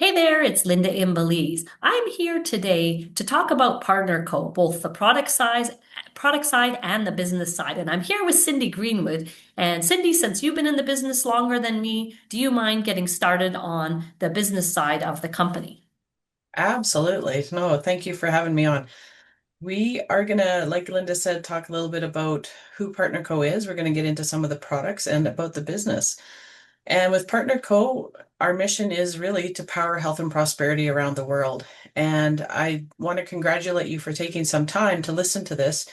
Hey there, it's Linda in Belize. I'm here today to talk about Partner Co, both the product side and the business side. And I'm here with Cindy Greenwood. And Cindy, since you've been in the business longer than me, do you mind getting started on the business side of the company? Absolutely. No, thank you for having me on. We are gonna, like Linda said, talk a little bit about who Partner Co is. We're gonna get into some of the products and about the business. And with Partner Co, our mission is really to power health and prosperity around the world. And I want to congratulate you for taking some time to listen to this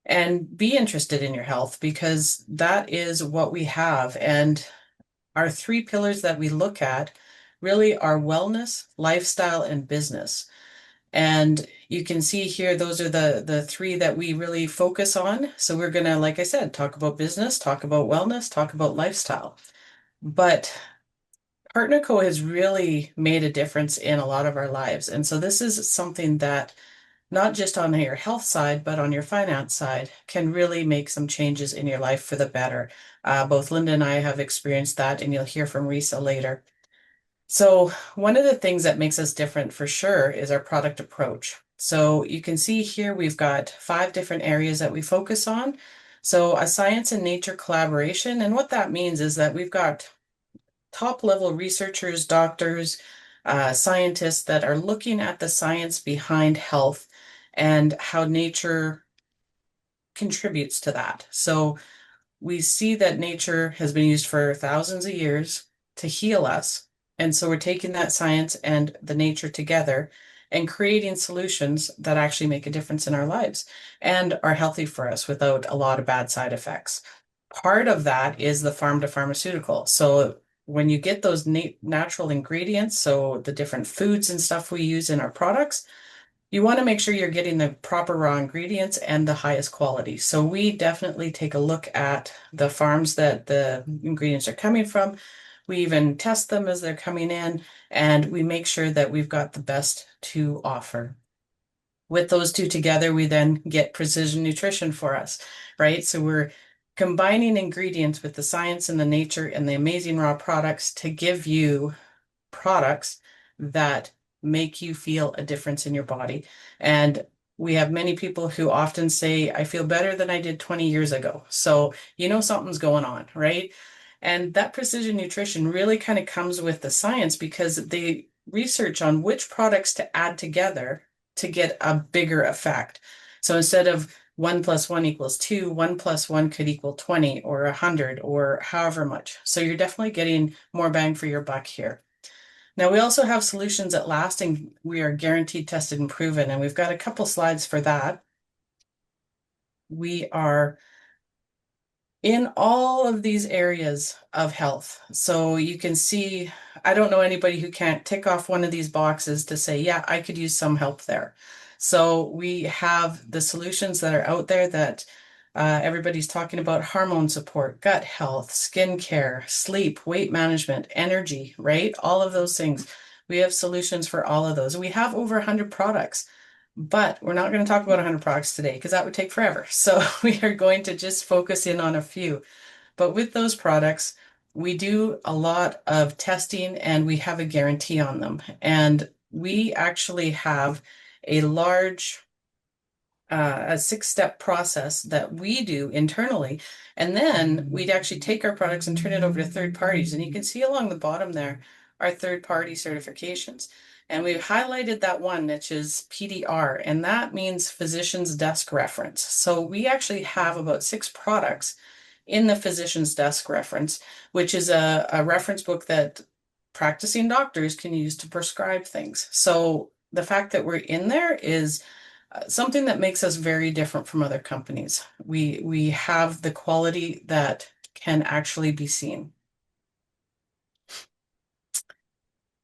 and be interested in your health because that is what we have. And our three pillars that we look at really are wellness, lifestyle, and business. And you can see here, those are the three that we really focus on. So we're gonna, like I said, talk about business, talk about wellness, talk about lifestyle. But Partner Co has really made a difference in a lot of our lives. And so this is something that not just on your health side, but on your finance side, can really make some changes in your life for the better. Both Linda and I have experienced that, and you'll hear from Risa later. So one of the things that makes us different for sure is our product approach. So you can see here we've got 5 different areas that we focus on. So a science and nature collaboration, and what that means is that we've got top level researchers, doctors, scientists that are looking at the science behind health and how nature contributes to that. So we see that nature has been used for thousands of years to heal us. And so we're taking that science and the nature together and creating solutions that actually make a difference in our lives and are healthy for us without a lot of bad side effects. Part of that is the farm to pharmaceutical. So when you get those natural ingredients, so the different foods and stuff we use in our products, you want to make sure you're getting the proper raw ingredients and the highest quality. So we definitely take a look at the farms that the ingredients are coming from. We even test them as they're coming in, and we make sure that we've got the best to offer. With those two together, we then get precision nutrition for us, right? So we're combining ingredients with the science and the nature and the amazing raw products to give you products that make you feel a difference in your body. And we have many people who often say, I feel better than I did 20 years ago. So you know something's going on, right? And that precision nutrition really kind of comes with the science because they research on which products to add together to get a bigger effect. So instead of 1 + 1 = 2, 1 + 1 could equal 20 or 100 or however much. So you're definitely getting more bang for your buck here. Now, we also have solutions that last and we are guaranteed tested and proven, and we've got a couple slides for that. We are in all of these areas of health. So you can see, I don't know anybody who can't tick off one of these boxes to say, yeah, I could use some help there. So we have the solutions that are out there that everybody's talking about: hormone support, gut health, skin care, sleep, weight management, energy, right? All of those things. We have solutions for all of those. We have over 100 products. But we're not going to talk about 100 products today because that would take forever. So we are going to just focus in on a few. But with those products, we do a lot of testing and we have a guarantee on them. And we actually have a large, a 6-step process that we do internally. And then we'd actually take our products and turn it over to third parties. And you can see along the bottom there are third-party certifications. And we've highlighted that one, which is PDR, and that means Physician's Desk Reference. So we actually have about 6 products in the Physician's Desk Reference, which is a reference book that practicing doctors can use to prescribe things. So the fact that we're in there is something that makes us very different from other companies. We have the quality that can actually be seen.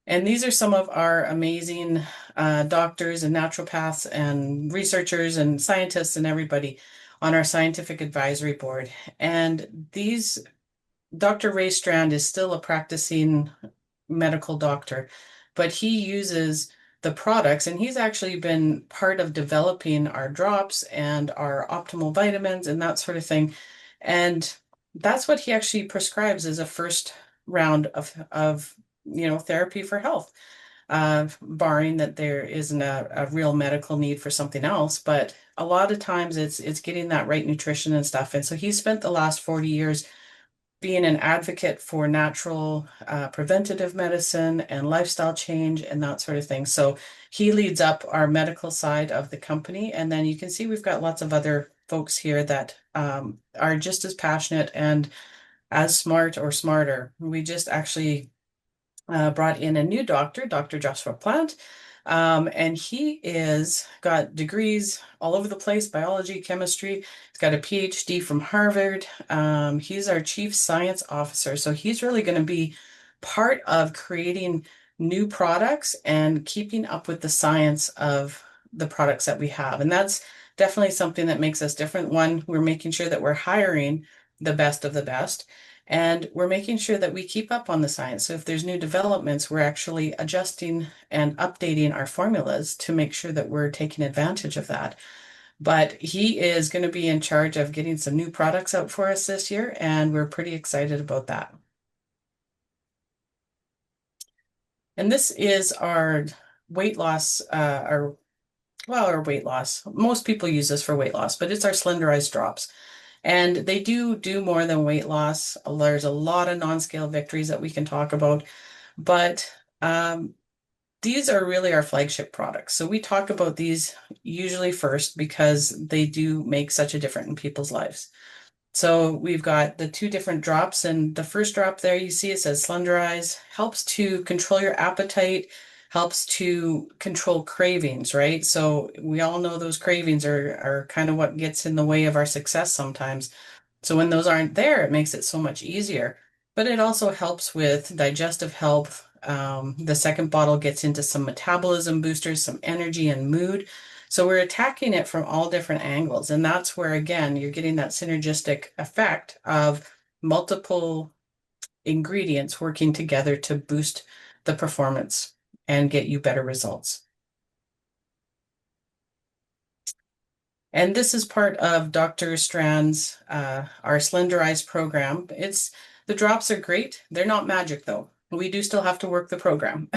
And these are some of our amazing doctors and naturopaths and researchers and scientists and everybody on our scientific advisory board. And these, Dr. Ray Strand is still a practicing medical doctor, but he uses the products and he's actually been part of developing our drops and our optimal vitamins and that sort of thing. And that's what he actually prescribes as a first round of therapy for health. barring that there isn't a real medical need for something else. But a lot of times it's getting that right nutrition and stuff. And so he spent the last 40 years being an advocate for natural preventative medicine and lifestyle change and that sort of thing. So he leads up our medical side of the company. And then you can see we've got lots of other folks here that are just as passionate and as smart or smarter. We just actually brought in a new doctor, Dr. Joshua Plant. And he is got degrees all over the place, biology, chemistry. He's got a PhD from Harvard. He's our chief science officer. So he's really going to be part of creating new products and keeping up with the science of the products that we have. And that's definitely something that makes us different. One, we're making sure that we're hiring the best of the best. And we're making sure that we keep up on the science. So if there's new developments, we're actually adjusting and updating our formulas to make sure that we're taking advantage of that. But he is going to be in charge of getting some new products out for us this year, and we're pretty excited about that. And this is our weight loss, our weight loss. Most people use this for weight loss, but it's our slenderized drops. And they do more than weight loss. There's a lot of non-scale victories that we can talk about, but these are really our flagship products. So we talk about these usually first because they do make such a difference in people's lives. So we've got the two different drops, and the first drop there you see it says Slenderize, helps to control your appetite, helps to control cravings, right? So we all know those cravings are kind of what gets in the way of our success sometimes. So when those aren't there, it makes it so much easier. But it also helps with digestive health. The second bottle gets into some metabolism boosters, some energy and mood. So we're attacking it from all different angles. And that's where, again, you're getting that synergistic effect of multiple ingredients working together to boost the performance and get you better results. And this is part of Dr. Strand's our Slenderize program. It's the drops are great. They're not magic though. We do still have to work the program.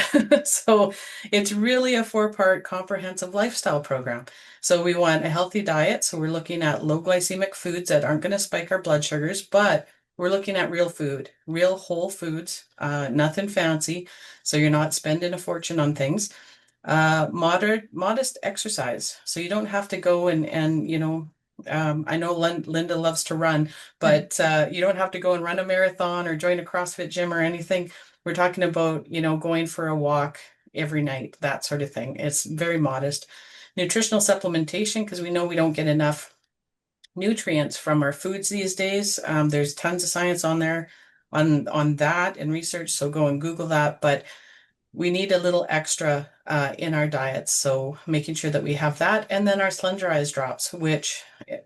So it's really a four-part comprehensive lifestyle program. So we want a healthy diet. So we're looking at low glycemic foods that aren't going to spike our blood sugars, but we're looking at real food, real whole foods, nothing fancy. So you're not spending a fortune on things. Modest exercise. So you don't have to go and I know Linda loves to run, but you don't have to go and run a marathon or join a CrossFit gym or anything. We're talking about, going for a walk every night, that sort of thing. It's very modest. Nutritional supplementation, because we know we don't get enough nutrients from our foods these days. There's tons of science on there on that and research, so go and Google that. But we need a little extra in our diets. So making sure that we have that. And then our Slenderized drops, which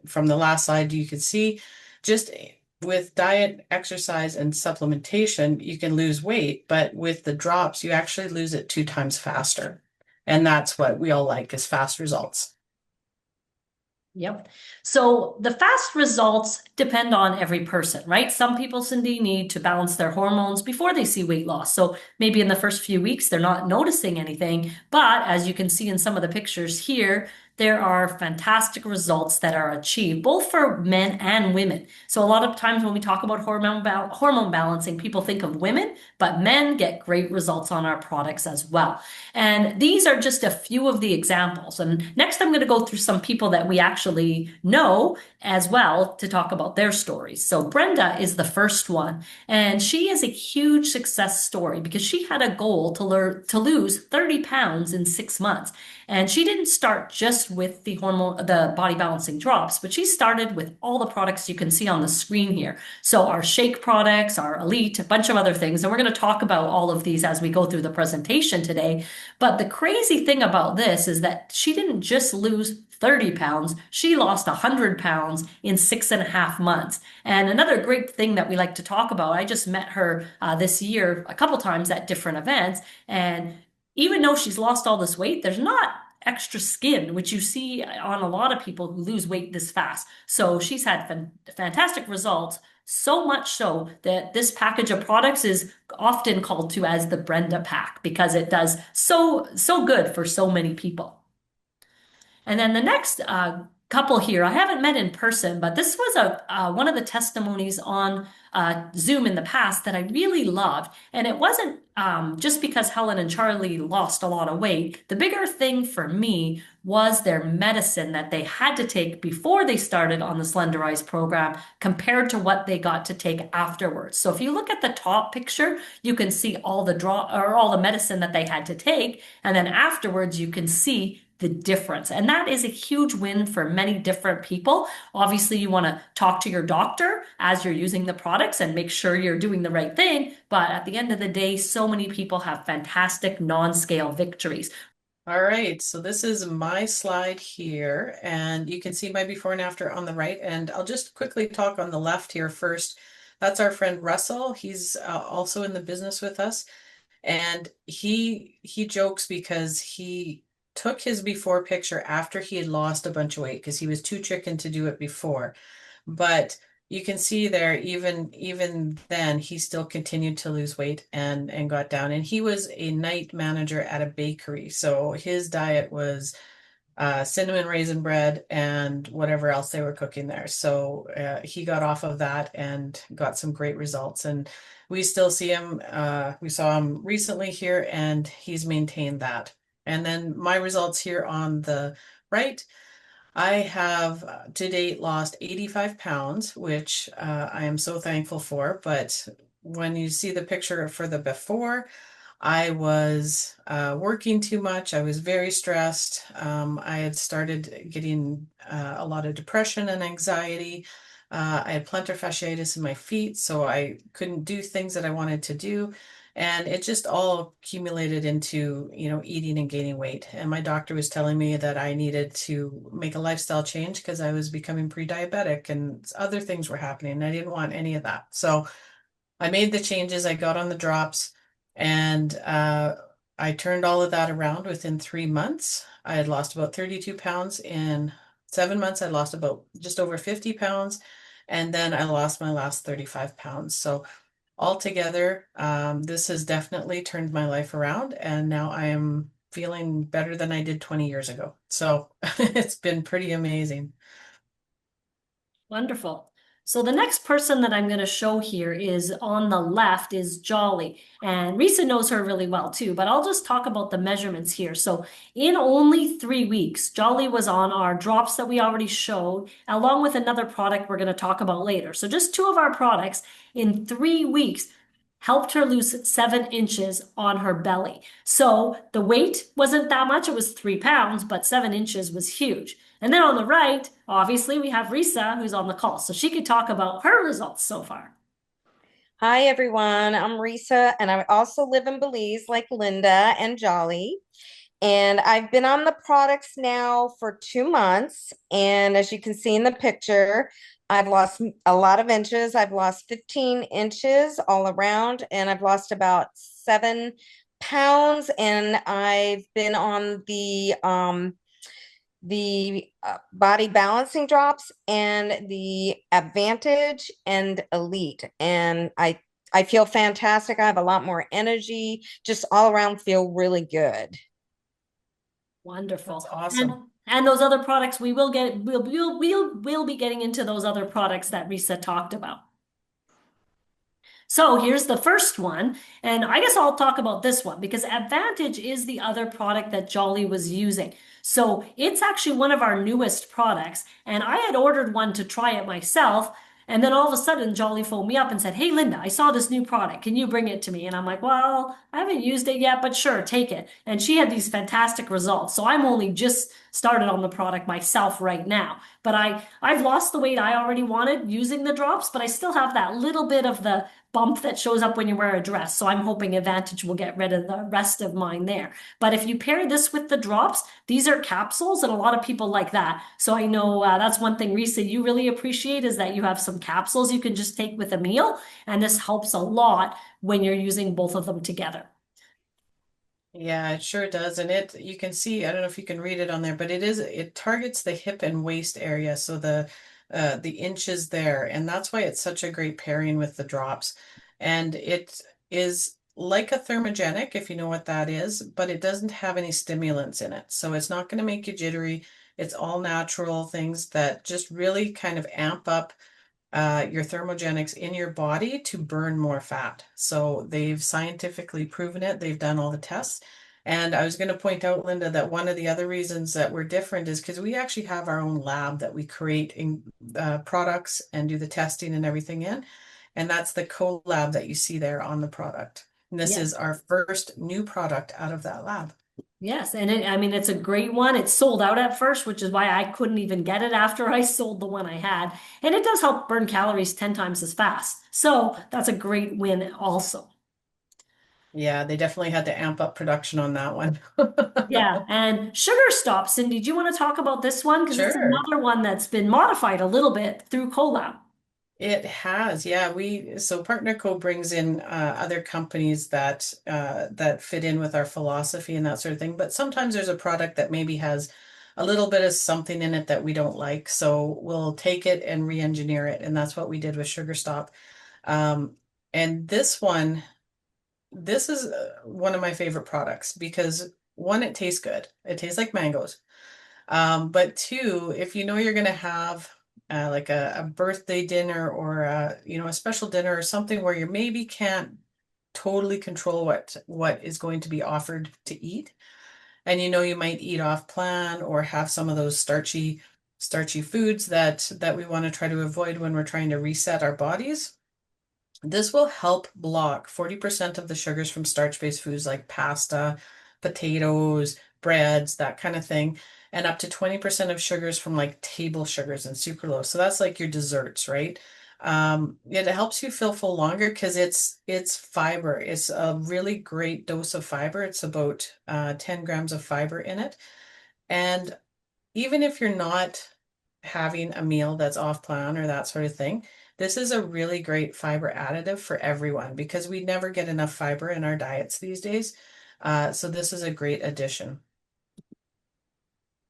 from the last slide you could see, just with diet, exercise, and supplementation, you can lose weight. But with the drops, you actually lose it 2 times faster. And that's what we all like is fast results. Yep. So the fast results depend on every person, right? Some people, Cindy, need to balance their hormones before they see weight loss. So maybe in the first few weeks, they're not noticing anything. But as you can see in some of the pictures here, there are fantastic results that are achieved both for men and women. So a lot of times when we talk about hormone balancing, people think of women, but men get great results on our products as well. And these are just a few of the examples. And next, I'm going to go through some people that we actually know as well to talk about their stories. So Brenda is the first one, and she is a huge success story because she had a goal to lose 30 pounds in 6 months. And she didn't start just with the body balancing drops, but she started with all the products you can see on the screen here. So our shake products, our elite, a bunch of other things. And we're going to talk about all of these as we go through the presentation today. But the crazy thing about this is that she didn't just lose 30 pounds, she lost 100 pounds in 6.5 months. And another great thing that we like to talk about, I just met her this year a couple times at different events. And even though she's lost all this weight, there's not extra skin, which you see on a lot of people who lose weight this fast. So she's had fantastic results, so much so that this package of products is often called to as the Brenda pack because it does so good for so many people. And then the next couple here, I haven't met in person, but this was a one of the testimonies on Zoom in the past that I really loved. And it wasn't just because Helen and Charlie lost a lot of weight. The bigger thing for me was their medicine that they had to take before they started on the Slenderize program compared to what they got to take afterwards. So if you look at the top picture, you can see all the all the medicine that they had to take, and then afterwards you can see the difference. And that is a huge win for many different people. Obviously, you want to talk to your doctor as you're using the products and make sure you're doing the right thing. But at the end of the day, so many people have fantastic non-scale victories. All right, so this is my slide here, and you can see my before and after on the right. And I'll just quickly talk on the left here first. That's our friend Russell. He's also in the business with us, and he jokes because he took his before picture after he had lost a bunch of weight because he was too chicken to do it before. But you can see there, even then, he still continued to lose weight and got down. And he was a night manager at a bakery, so his diet was cinnamon raisin bread and whatever else they were cooking there. So he got off of that and got some great results. And we still see him. We saw him recently here, and he's maintained that. And then my results here on the right. I have to date lost 85 pounds, which I am so thankful for. But when you see the picture for the before, I was working too much. I was very stressed. I had started getting a lot of depression and anxiety. I had plantar fasciitis in my feet, so I couldn't do things that I wanted to do. And it just all accumulated into, eating and gaining weight. And my doctor was telling me that I needed to make a lifestyle change because I was becoming pre-diabetic and other things were happening. And I didn't want any of that. So I made the changes. I got on the drops, and I turned all of that around within 3 months. I had lost about 32 pounds. In 7 months, I lost about just over 50 pounds. And then I lost my last 35 pounds. So altogether, this has definitely turned my life around. And now I am feeling better than I did 20 years ago. So it's been pretty amazing. Wonderful. So the next person that I'm going to show here is on the left is Jolly. And Risa knows her really well too, but I'll just talk about the measurements here. So in only 3 weeks, Jolly was on our drops that we already showed, along with another product we're going to talk about later. So just two of our products in 3 weeks helped her lose 7 inches on her belly. So the weight wasn't that much, it was 3 pounds, but 7 inches was huge. And then on the right, obviously, we have Risa who's on the call. So she could talk about her results so far. Hi, everyone. I'm Risa, and I also live in Belize like Linda and Jolly. And I've been on the products now for 2 months. And as you can see in the picture, I've lost a lot of inches. I've lost 15 inches all around, and I've lost about 7 pounds. And I've been on the body balancing drops and the Advantage and Elite, and I feel fantastic. I have a lot more energy, just all around feel really good. That's Wonderful. awesome. And those other products we will get we'll be getting into those other products that Risa talked about. So here's the first one, and I guess I'll talk about this one because Advantage is the other product that Jolly was using. So it's actually one of our newest products, and I had ordered one to try it myself. And then all of a sudden, Jolly phoned me up and said, "Hey, Linda, I saw this new product. Can you bring it to me?" And I'm like, "Well, I haven't used it yet, but sure, take it." And she had these fantastic results. So I'm only just started on the product myself right now. But I've lost the weight I already wanted using the drops, but I still have that little bit of the bump that shows up when you wear a dress. So I'm hoping Advantage will get rid of the rest of mine there. But if you pair this with the drops, these are capsules, and a lot of people like that. So I know that's one thing, Risa, you really appreciate is that you have some capsules you can just take with a meal. And this helps a lot when you're using both of them together. Yeah, it sure does. And you can see, I don't know if you can read it on there, but it targets the hip and waist area. So the inches there. And that's why it's such a great pairing with the drops. And it is like a thermogenic, if you know what that is, but it doesn't have any stimulants in it. So it's not going to make you jittery. It's all natural things that just really kind of amp up your thermogenics in your body to burn more fat. So they've scientifically proven it. They've done all the tests. And I was going to point out, Linda, that one of the other reasons that we're different is because we actually have our own lab that we create in, products and do the testing and everything in. And that's the collab that you see there on the product. And this Yes. is our first new product out of that lab. Yes, and I mean, it's a great one. It sold out at first, which is why I couldn't even get it after I sold the one I had. And it does help burn calories 10 times as fast. So that's a great win also. Yeah, they definitely had to amp up production on that one. Yeah, and Sugar Stop, Cindy, do you want to talk about this one? Because it's Sure. another one that's been modified a little bit through collab. It has, yeah. So Partner Co brings in other companies that fit in with our philosophy and that sort of thing. But sometimes there's a product that maybe has a little bit of something in it that we don't like. So we'll take it and re-engineer it. And that's what we did with Sugar Stop. Um, and this is one of my favorite products because one, it tastes good. It tastes like mangoes. But two, if you know you're going to have like a birthday dinner or a special dinner or something where you maybe can't totally control what is going to be offered to eat, and you know you might eat off plan or have some of those starchy foods that we want to try to avoid when we're trying to reset our bodies. This will help block 40% of the sugars from starch-based foods like pasta, potatoes, breads, that kind of thing, and up to 20% of sugars from like table sugars and sucralose. So that's like your desserts, right? It helps you feel full longer because it's fiber. It's a really great dose of fiber. It's about 10 grams of fiber in it. And even if you're not having a meal that's off plan or that sort of thing, this is a really great fiber additive for everyone because we never get enough fiber in our diets these days. So this is a great addition.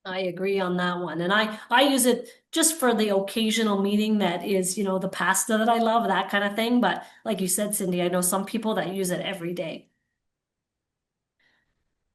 I agree on that one. And I use it just for the occasional meeting that is, the pasta that I love, that kind of thing. But like you said, Cindy, I know some people that use it every day.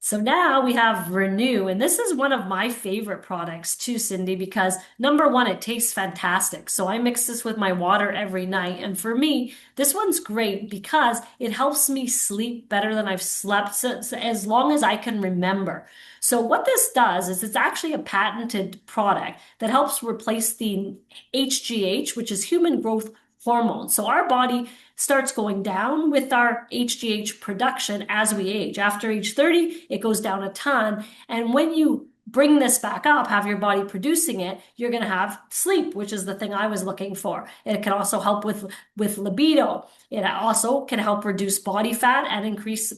So now we have Renew, and this is one of my favorite products too, Cindy, because number one, it tastes fantastic. So I mix this with my water every night. And for me, this one's great because it helps me sleep better than I've slept as long as I can remember. So what this does is it's actually a patented product that helps replace the HGH, which is human growth hormone. So our body starts going down with our HGH production as we age. After age 30, it goes down a ton. And when you bring this back up, have your body producing it, you're going to have sleep, which is the thing I was looking for. It can also help with libido. It also can help reduce body fat and increase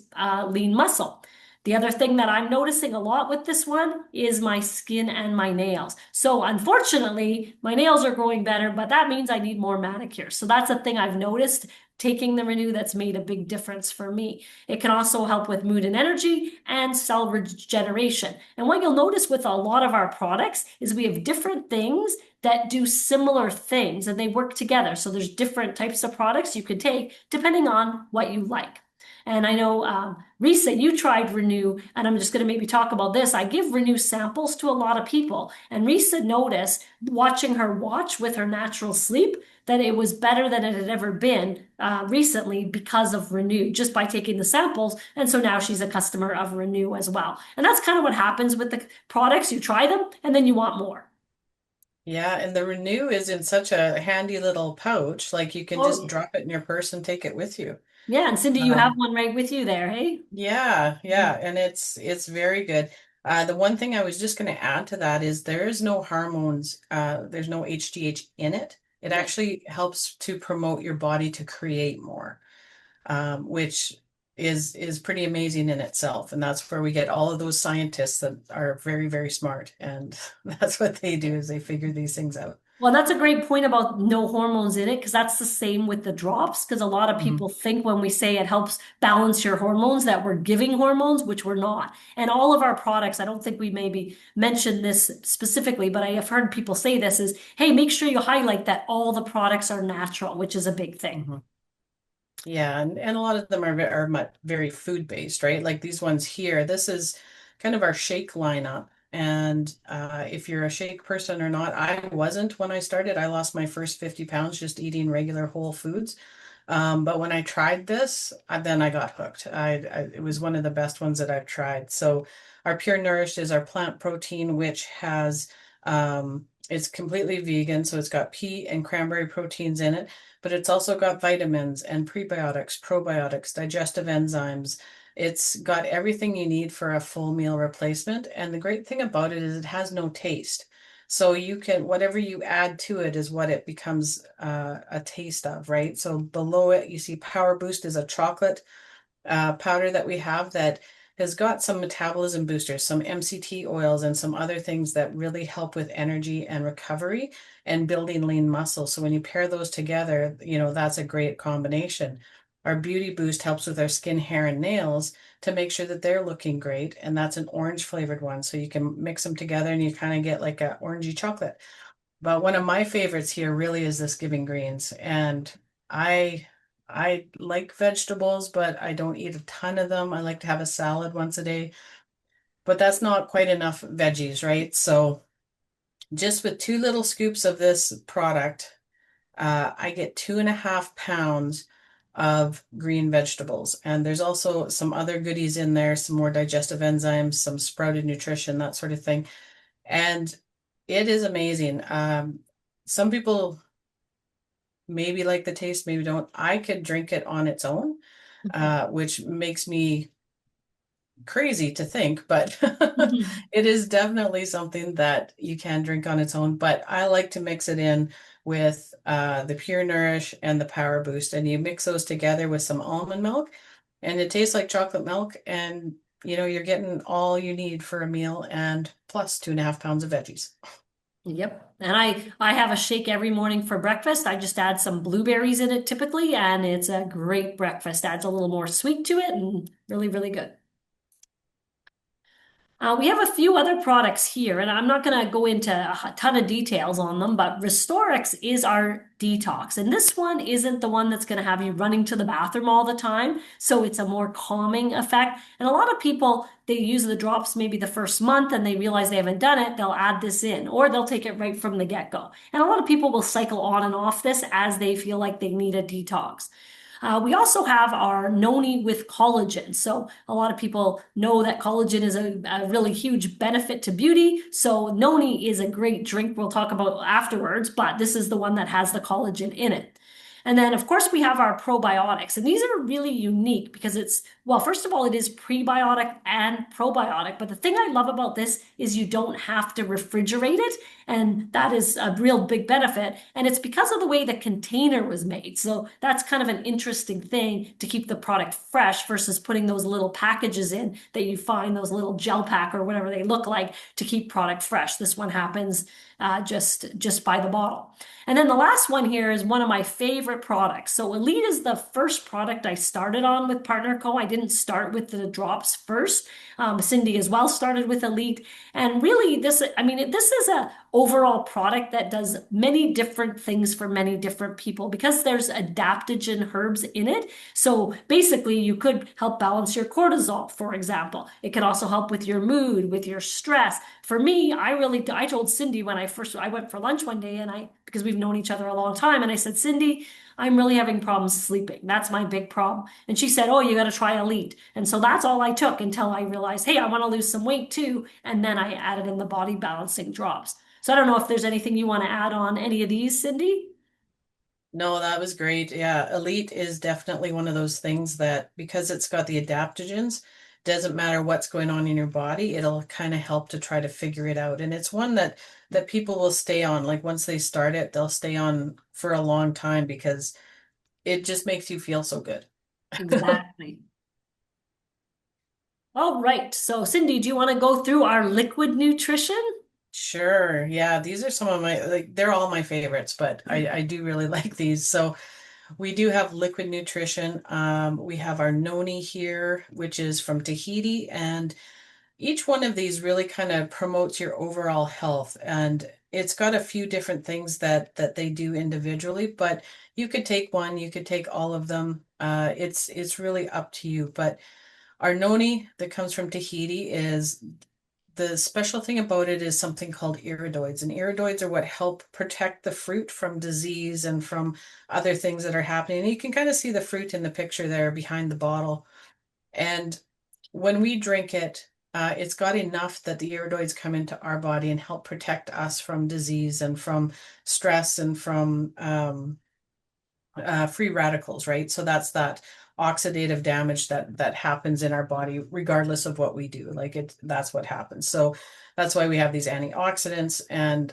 lean muscle. The other thing that I'm noticing a lot with this one is my skin and my nails. So unfortunately, my nails are growing better, but that means I need more manicure. So that's a thing I've noticed taking the Renew that's made a big difference for me. It can also help with mood and energy and cell regeneration. And what you'll notice with a lot of our products is we have different things that do similar things and they work together. So there's different types of products you could take depending on what you like. And I know, Risa, you tried Renew, and I'm just going to maybe talk about this. I give Renew samples to a lot of people, and Risa noticed watching her watch with her natural sleep that it was better than it had ever been recently because of Renew, just by taking the samples. And so now she's a customer of Renew as well. And that's kind of what happens with the products. You try them, and then you want more. Yeah, and the Renew is in such a handy little pouch, like you can just Oh, drop it in your purse and take it with you. yeah. And Cindy, you have Um, one right with you there, hey? yeah, and it's very good. The one thing I was just going to add to that is there is no hormones, there's no HGH in it. It Yeah. actually helps to promote your body to create more, which is pretty amazing in itself. And that's where we get all of those scientists that are very, very smart. And that's what they do is they figure these things out. Well, that's a great point about no hormones in it, because that's the same with the drops. Because a lot of Mhm, people think when we say it helps balance your hormones that we're giving hormones, which we're not. And all of our products, I don't think we maybe mentioned this specifically, but I have heard people say this is, hey, make sure you highlight that all the products are natural, which is a big thing. mhm. Yeah, and a lot of them are very food based, right? Like these ones here, this is kind of our shake lineup. And if you're a shake person or not, I wasn't when I started. I lost my first 50 pounds just eating regular whole foods. But when I tried this, then I got hooked. It was one of the best ones that I've tried. So our Pure Nourish is our plant protein, which has it's completely vegan, so it's got pea and cranberry proteins in it, but it's also got vitamins and prebiotics, probiotics, digestive enzymes. It's got everything you need for a full meal replacement. And the great thing about it is it has no taste. So you can, whatever you add to it is what it becomes a taste of, right? So below it, you see Power Boost is a chocolate powder that we have that has got some metabolism boosters, some MCT oils, and some other things that really help with energy and recovery and building lean muscle. So when you pair those together, that's a great combination. Our Beauty Boost helps with our skin, hair, and nails to make sure that they're looking great. And that's an orange flavored one. So you can mix them together and you kind of get like a orangey chocolate. But one of my favorites here really is this Giving Greens. And I I like vegetables, but I don't eat a ton of them. I like to have a salad once a day, but that's not quite enough veggies, right? So just with two little scoops of this product, I get 2.5 pounds of green vegetables. And there's also some other goodies in there, some more digestive enzymes, some sprouted nutrition, that sort of thing. And it is amazing. Some people maybe like the taste, maybe don't. I could drink it on its own, which makes me crazy to think, but it is definitely something that you can drink on its own. But I like to mix it in with the Pure Nourish and the Power Boost, and you mix those together with some almond milk, and it tastes like chocolate milk, and you're getting all you need for a meal and plus 2.5 pounds of veggies. Yep. And I have a shake every morning for breakfast. I just add some blueberries in it typically, and it's a great breakfast. Adds a little more sweet to it and really, really good. We have a few other products here, and I'm not going to go into a ton of details on them, but Restorix is our detox. And this one isn't the one that's going to have you running to the bathroom all the time. So it's a more calming effect. And a lot of people, they use the drops maybe the first month and they realize they haven't done it. They'll add this in, or they'll take it right from the get-go. And a lot of people will cycle on and off this as they feel like they need a detox. We also have our noni with collagen. So a lot of people know that collagen is a really huge benefit to beauty. So noni is a great drink we'll talk about afterwards, but this is the one that has the collagen in it. And then, of course, we have our probiotics. And these are really unique because well, first of all, it is prebiotic and probiotic. But the thing I love about this is you don't have to refrigerate it. And that is a real big benefit. And it's because of the way the container was made. So that's kind of an interesting thing to keep the product fresh versus putting those little packages in that you find, those little gel pack or whatever they look like to keep product fresh. This one happens just by the bottle. And then the last one here is one of my favorite products. So Elite is the first product I started on with Partner Co. I didn't start with the drops first. Cindy as well started with Elite. And really this is a overall product that does many different things for many different people because there's adaptogen herbs in it. So basically you could help balance your cortisol, for example. It could also help with your mood, with your stress. For me, I told Cindy when I went for lunch one day because we've known each other a long time, and I said, Cindy, I'm really having problems sleeping. That's my big problem. And she said, oh, you got to try Elite. And so that's all I took until I realized, hey, I want to lose some weight too. And then I added in the body balancing drops. So I don't know if there's anything you want to add on any of these, Cindy? No, that was great. Yeah, Elite is definitely one of those things that because it's got the adaptogens, doesn't matter what's going on in your body, it'll kind of help to try to figure it out. And it's one that people will stay on. Like once they start it, they'll stay on for a long time because it just makes you feel so good. Exactly. All right. So Cindy, do you want to go through our liquid nutrition? Sure. Yeah, these are some of my like they're all my favorites, but I do really like these. So we do have liquid nutrition. We have our noni here, which is from Tahiti, and each one of these really kind of promotes your overall health. And it's got a few different things that they do individually, but you could take one, you could take all of them. It's really up to you. But our noni that comes from Tahiti is the special thing about it is something called iridoids, and iridoids are what help protect the fruit from disease and from other things that are happening. And you can kind of see the fruit in the picture there behind the bottle. And when we drink it, it's got enough that the iridoids come into our body and help protect us from disease and from stress and from free radicals, right? So that's that oxidative damage that happens in our body regardless of what we do. Like that's what happens. So that's why we have these antioxidants, and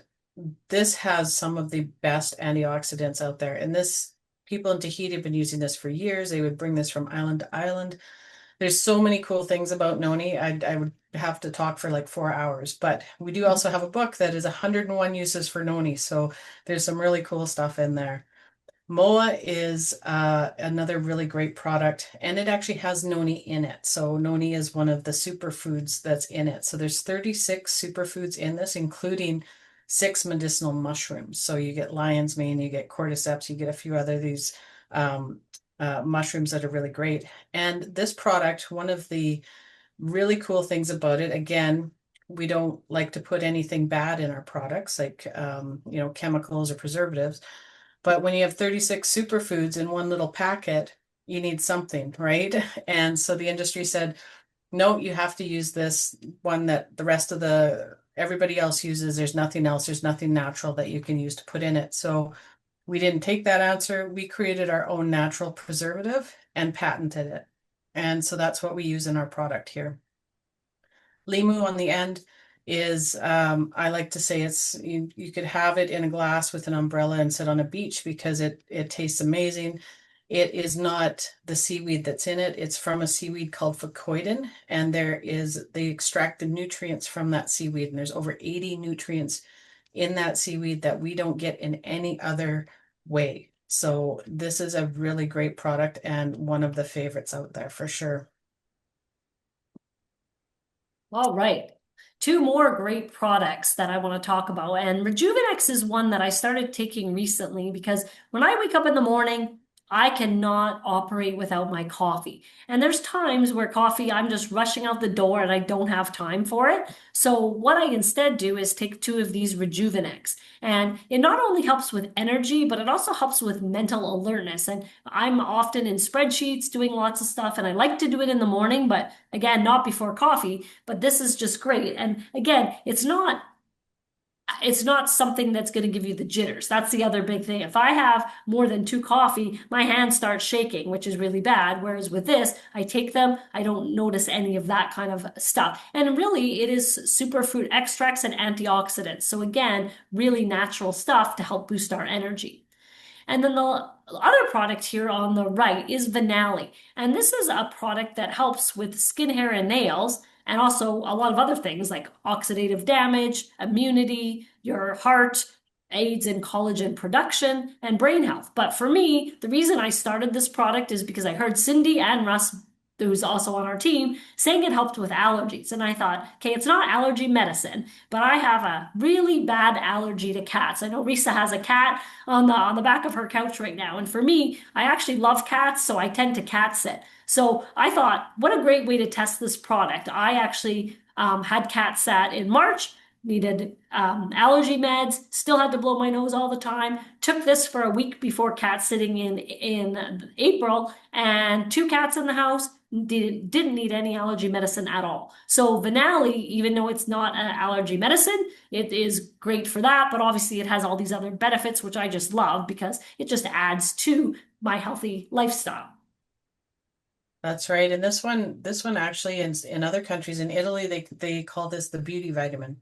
this has some of the best antioxidants out there. And this people in Tahiti have been using this for years. They would bring this from island to island. There's so many cool things about noni. I would have to talk for like 4 hours, but we do also have a book that is 101 uses for noni. So there's some really cool stuff in there. Moa is another really great product, and it actually has noni in it. So noni is one of the superfoods that's in it. So there's 36 superfoods in this, including 6 medicinal mushrooms. So you get lion's mane, you get cordyceps, you get a few other these um, mushrooms that are really great. And this product, one of the really cool things about it, again, we don't like to put anything bad in our products, like chemicals or preservatives. But when you have 36 superfoods in one little packet, you need something, right? And so the industry said, no, you have to use this one that the rest of the everybody else uses. There's nothing else. There's nothing natural that you can use to put in it. So we didn't take that answer. We created our own natural preservative and patented it. And so that's what we use in our product here. Limu on the end is I like to say it's you could have it in a glass with an umbrella and sit on a beach because it tastes amazing. It is not the seaweed that's in it. It's from a seaweed called fucoidin, and they extract the nutrients from that seaweed, and there's over 80 nutrients in that seaweed that we don't get in any other way. So this is a really great product and one of the favorites out there for sure. All right. Two more great products that I want to talk about. And Rejuvenex is one that I started taking recently because when I wake up in the morning, I cannot operate without my coffee. And there's times where coffee, I'm just rushing out the door and I don't have time for it. So what I instead do is take two of these Rejuvenex. And it not only helps with energy, but it also helps with mental alertness. And I'm often in spreadsheets doing lots of stuff, and I like to do it in the morning, but again, not before coffee. But this is just great. And again, it's not something that's going to give you the jitters. That's the other big thing. If I have more than two coffee, my hands start shaking, which is really bad. Whereas with this, I take them, I don't notice any of that kind of stuff. And really, it is superfood extracts and antioxidants. So again, really natural stuff to help boost our energy. And then the other product here on the right is Vinali. And this is a product that helps with skin, hair, and nails, and also a lot of other things like oxidative damage, immunity, your heart, aids in collagen production, and brain health. But for me, the reason I started this product is because I heard Cindy and Russ, who's also on our team, saying it helped with allergies. And I thought, okay, it's not allergy medicine, but I have a really bad allergy to cats. I know Risa has a cat on the back of her couch right now. And for me, I actually love cats, so I tend to cat sit. So I thought, what a great way to test this product. I actually had cat sat in March, needed allergy meds, still had to blow my nose all the time. Took this for a week before cat sitting in April, and two cats in the house. Didn't need any allergy medicine at all. So Vinali, even though it's not an allergy medicine, it is great for that. But obviously, it has all these other benefits, which I just love because it just adds to my healthy lifestyle. That's right. And this one actually in other countries, in Italy, they call this the beauty vitamin.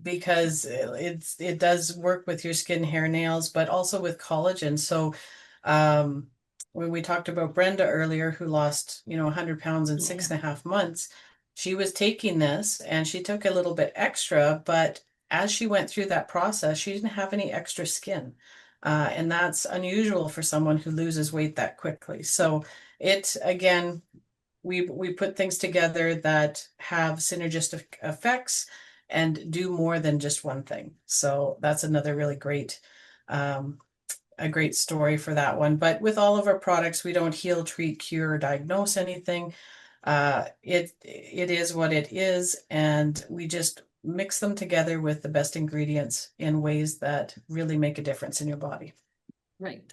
Because it does work with your skin, hair, nails, but also with collagen. So um when we talked about Brenda earlier, who lost 100 pounds in Yeah. 6.5 months, she was taking this and she took a little bit extra, but as she went through that process, she didn't have any extra skin. And that's unusual for someone who loses weight that quickly. So it, again, we put things together that have synergistic effects and do more than just one thing. So that's another really great um, a great story for that one. But with all of our products, we don't heal, treat, cure, or diagnose anything. It is what it is, and we just mix them together with the best ingredients in ways that really make a difference in your body. Right.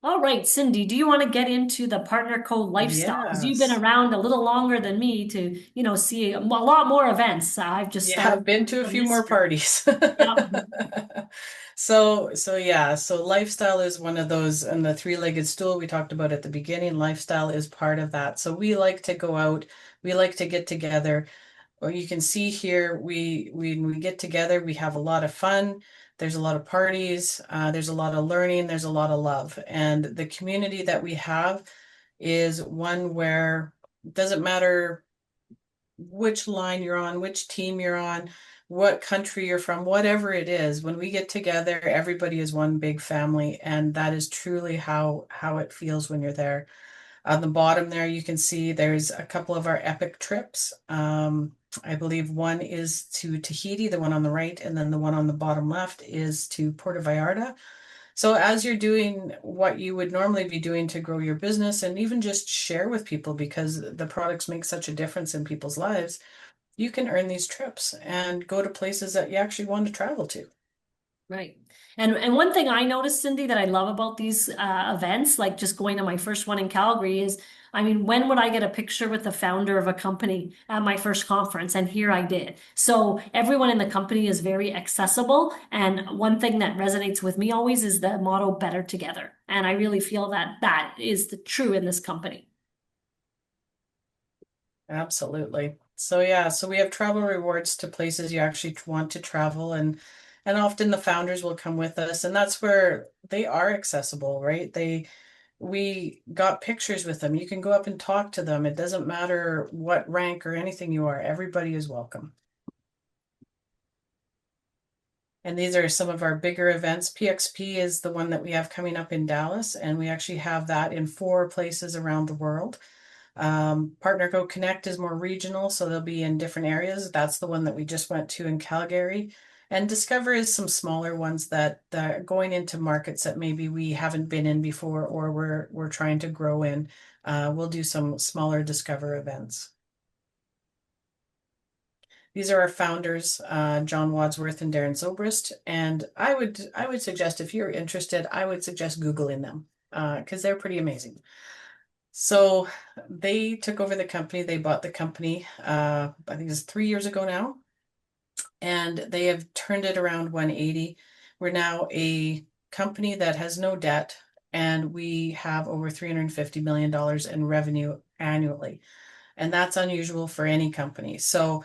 All right, Cindy, do you want to get into the Partner Co lifestyle? Because you've been Yes. around a little longer than me to, see a lot more events. I've just Yeah, I've started been to a from few this more year. parties. Yep. So yeah, so lifestyle is one of those, and the three-legged stool we talked about at the beginning, lifestyle is part of that. So we like to go out, we like to get together. Well, you can see here, we get together, we have a lot of fun. There's a lot of parties, there's a lot of learning, there's a lot of love. And the community that we have is one where it doesn't matter which line you're on, which team you're on, what country you're from, whatever it is, when we get together, everybody is one big family, and that is truly how it feels when you're there. On the bottom there, you can see there's a couple of our epic trips. I believe one is to Tahiti, the one on the right, and then the one on the bottom left is to Puerto Vallarta. So as you're doing what you would normally be doing to grow your business and even just share with people because the products make such a difference in people's lives, you can earn these trips and go to places that you actually want to travel to. Right. And one thing I noticed, Cindy, that I love about these events, like just going to my first one in Calgary, is I mean, when would I get a picture with the founder of a company at my first conference? And here I did. So everyone in the company is very accessible. And one thing that resonates with me always is the motto better together. And I really feel that that is the true in this company. Absolutely. So yeah, so we have travel rewards to places you actually want to travel, and often the founders will come with us, and that's where they are accessible, right? We got pictures with them. You can go up and talk to them. It doesn't matter what rank or anything you are. Everybody is welcome. And these are some of our bigger events. PXP is the one that we have coming up in Dallas, and we actually have that in 4 places around the world. Partner Go Connect is more regional, so they'll be in different areas. That's the one that we just went to in Calgary. And Discover is some smaller ones that are going into markets that maybe we haven't been in before or we're trying to grow in. We'll do some smaller Discover events. These are our founders, John Wadsworth and Darren Zobrist. And I would suggest if you're interested, I would suggest Googling them because they're pretty amazing. So they took over the company. They bought the company, I think it's 3 years ago now, and they have turned it around 180. We're now a company that has no debt, and we have over $350 million in revenue annually. And that's unusual for any company. So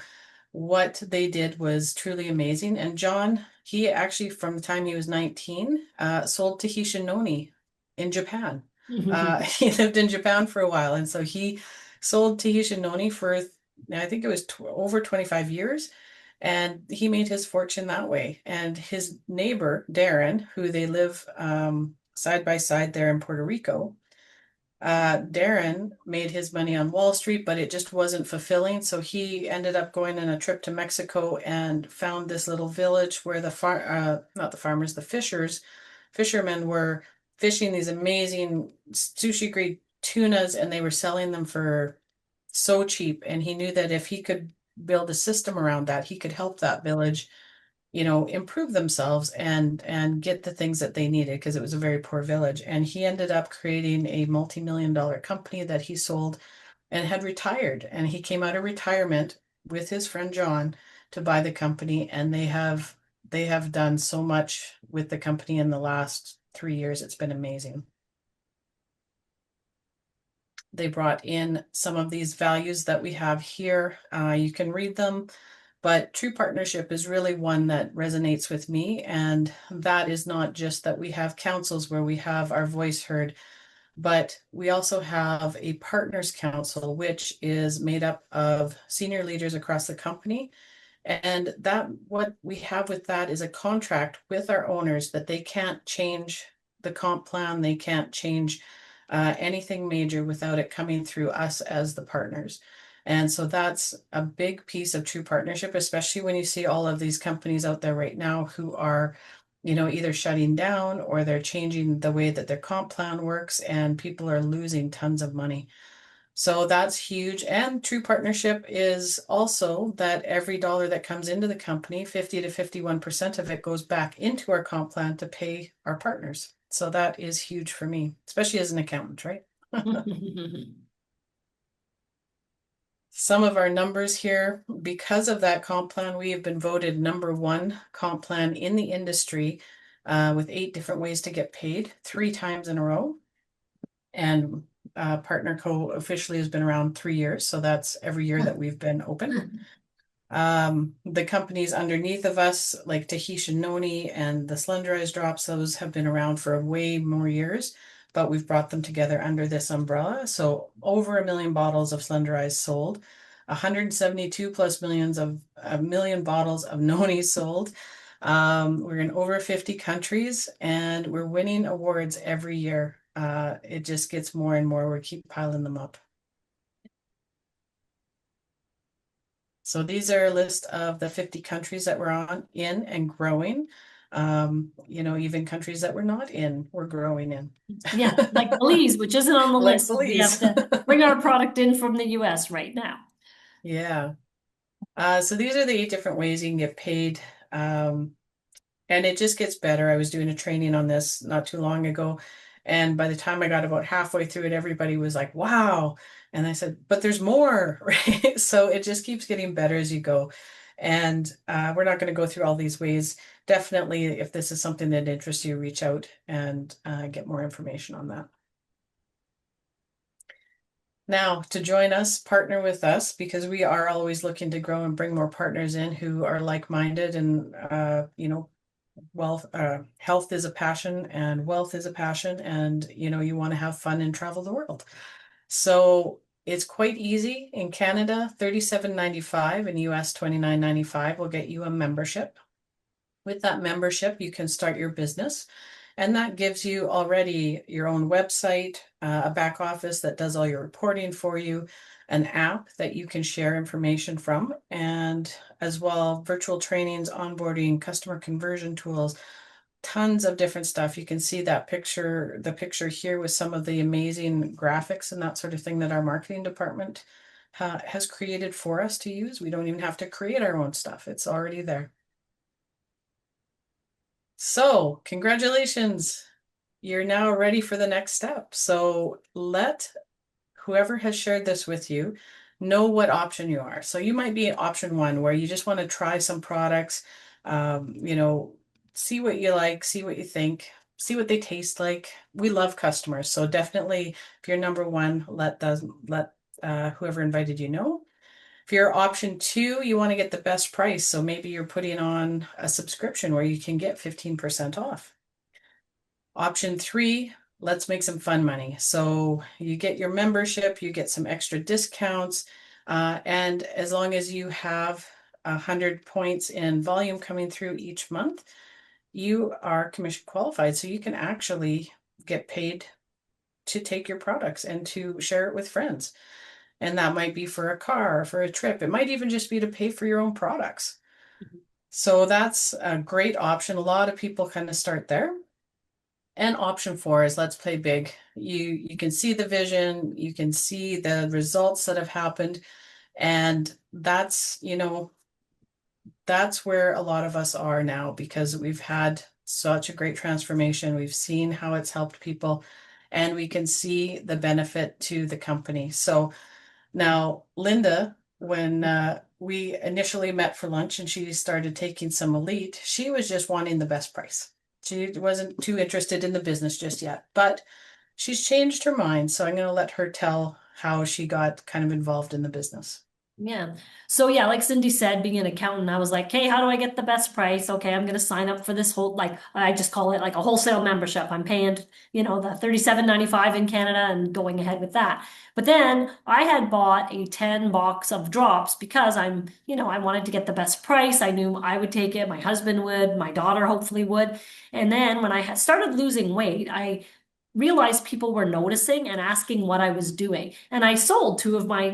what they did was truly amazing. And John, he actually, from the time he was 19, sold Tahitian noni in Japan. He lived in Japan for a while, and so he sold Tahitian noni for, I think it was over 25 years, and he made his fortune that way. And his neighbor, Darren, who they live side by side there in Puerto Rico, Darren made his money on Wall Street, but it just wasn't fulfilling. So he ended up going on a trip to Mexico and found this little village where not the farmers, the fishermen were fishing these amazing sushi grade tunas, and they were selling them for so cheap. And he knew that if he could build a system around that, he could help that village improve themselves and get the things that they needed because it was a very poor village. And he ended up creating a multi-million-dollar company that he sold and had retired. And he came out of retirement with his friend John to buy the company, and they have done so much with the company in the last 3 years. It's been amazing. They brought in some of these values that we have here. You can read them. But true partnership is really one that resonates with me. And that is not just that we have councils where we have our voice heard. But we also have a partners council, which is made up of senior leaders across the company. And that what we have with that is a contract with our owners that they can't change the comp plan, they can't change anything major without it coming through us as the partners. And so that's a big piece of true partnership, especially when you see all of these companies out there right now who are, either shutting down or they're changing the way that their comp plan works, and people are losing tons of money. So that's huge. And true partnership is also that every dollar that comes into the company, 50 to 51% of it goes back into our comp plan to pay our partners. So that is huge for me, especially as an accountant, right? Some of our numbers here, because of that comp plan, we have been voted #1 comp plan in the industry with 8 different ways to get paid 3 times in a row. And Partner Co officially has been around 3 years, so that's every year that we've been open. The companies underneath of us, like Tahitian Noni and the Slenderized drops, those have been around for way more years, but we've brought them together under this umbrella. So over 1 million bottles of Slenderized sold, 172 plus millions of a million bottles of Noni sold. We're in over 50 countries and we're winning awards every year. It just gets more and more. We keep piling them up. So these are a list of the 50 countries that we're in and growing. Even countries that we're not in, we're growing in. Yeah, like Belize, which isn't on the Like list. We have Belize. to bring our product in from the US right now. Yeah. So these are the 8 different ways you can get paid. And it just gets better. I was doing a training on this not too long ago. And by the time I got about halfway through it, everybody was like, wow. And I said, but there's more, right? So it just keeps getting better as you go. And we're not going to go through all these ways. Definitely, if this is something that interests you, reach out and get more information on that. Now, to join us, partner with us, because we are always looking to grow and bring more partners in who are like-minded and, health is a passion and wealth is a passion, and you want to have fun and travel the world. So it's quite easy. In Canada, $37.95, in US $29.95 will get you a membership. With that membership, you can start your business, and that gives you already your own website, a back office that does all your reporting for you, an app that you can share information from, and as well, virtual trainings, onboarding, customer conversion tools, tons of different stuff. You can see that picture, the picture here with some of the amazing graphics and that sort of thing that our marketing department has created for us to use. We don't even have to create our own stuff. It's already there. So, congratulations. You're now ready for the next step. So let whoever has shared this with you know what option you are. So you might be option 1, where you just want to try some products, see what you like, see what you think, see what they taste like. We love customers. So definitely, if you're #1, let whoever invited you know. If you're option 2, you want to get the best price. So maybe you're putting on a subscription where you can get 15% off. Option 3, let's make some fun money. So you get your membership, you get some extra discounts, and as long as you have 100 points in volume coming through each month, you are commission qualified. So you can actually get paid to take your products and to share it with friends. And that might be for a car, for a trip. It might even just be to pay for your own products. So that's a great option. A lot of people kind of start there. And option 4 is let's play big. You can see the vision, you can see the results that have happened. And that's where a lot of us are now, because we've had such a great transformation. We've seen how it's helped people, and we can see the benefit to the company. So now, Linda, when we initially met for lunch and she started taking some Elite, she was just wanting the best price. She wasn't too interested in the business just yet, but she's changed her mind. So I'm going to let her tell how she got kind of involved in the business. Yeah. So yeah, like Cindy said, being an accountant, I was like, hey, how do I get the best price? Okay, I'm gonna sign up for this whole, like, I just call it like a wholesale membership. I'm paying, the 37.95 in Canada and going ahead with that. But then I had bought a 10 box of drops because I wanted to get the best price. I knew I would take it, my husband would, my daughter hopefully would. And then when I had started losing weight, I realized people were noticing and asking what I was doing. And I sold my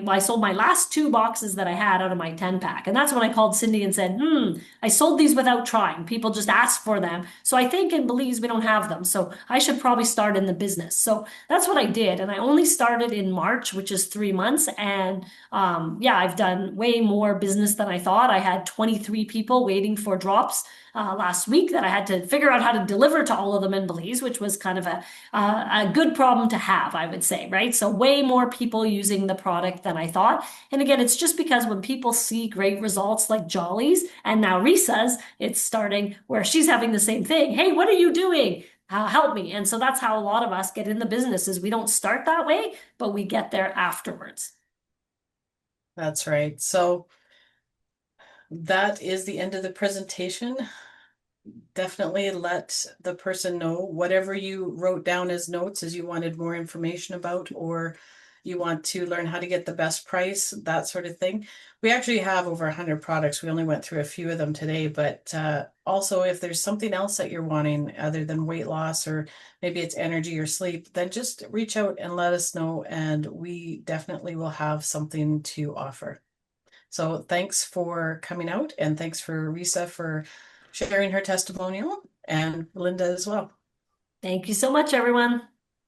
last two boxes that I had out of my 10 pack. And that's when I called Cindy and said, I sold these without trying. People just asked for them. So I think in Belize we don't have them. So I should probably start in the business. So that's what I did. And I only started in March, which is 3 months. And yeah, I've done way more business than I thought. I had 23 people waiting for drops last week that I had to figure out how to deliver to all of them in Belize, which was kind of a good problem to have, I would say, right? So way more people using the product than I thought. And again, it's just because when people see great results like Jolly's and now Risa's, it's starting where she's having the same thing. Hey, what are you doing? Help me. And so that's how a lot of us get in the business is we don't start that way, but we get there afterwards. That's right. So that is the end of the presentation. Definitely let the person know whatever you wrote down as notes as you wanted more information about, or you want to learn how to get the best price, that sort of thing. We actually have over 100 products. We only went through a few of them today, but also if there's something else that you're wanting other than weight loss, or maybe it's energy or sleep, then just reach out and let us know, and we definitely will have something to offer. So thanks for coming out, and thanks for Risa for sharing her testimonial, and Linda as well. Thank you so much, everyone.